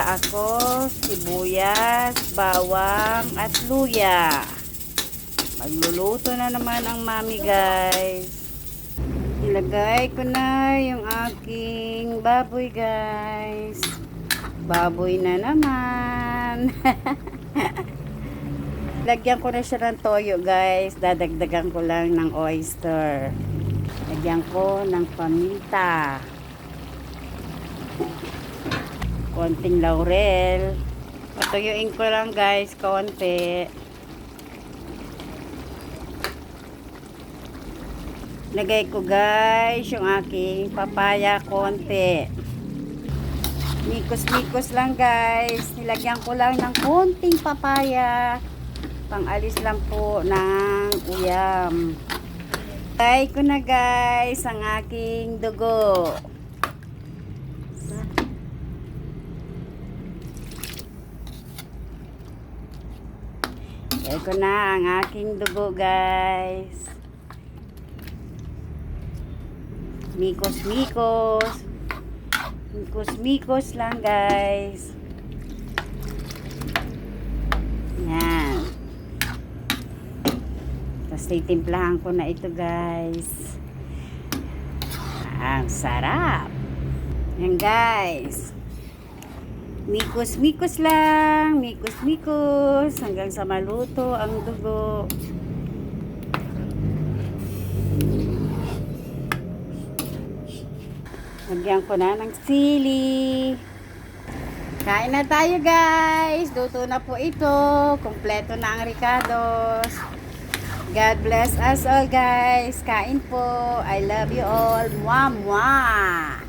Ako, sibuyas, bawang at luya. Magluluto na naman ang mami, guys. Ilagay ko na yung aking baboy, guys. Baboy na naman. Lagyan ko na siya ng toyo, guys. Dadagdagan ko lang ng oyster. Lagyan ko ng paminta. Konting laurel. Patuyuin ko lang, guys, konti. Lagay ko, guys, yung aking papaya konti. Mikos-mikos lang, guys. Nilagyan ko lang ng konting papaya. Pang-alis lang po ng uyam. Lagay ko na, guys, ang aking dugo. Lagay ko na ang aking dugo, guys. Mikos-mikos. Mikos-mikos lang, guys. Yan. Tapos titimplahan ko na ito, guys. Ang sarap. Yan, guys. Mikos-mikos lang. Mikos-mikos. Hanggang sa maluto ang dugo. Lagyan ko na ng sili. Kain na tayo, guys. Luto na po ito. Kompleto na ang ricados. God bless us all, guys. Kain po. I love you all. Mwah, mwah.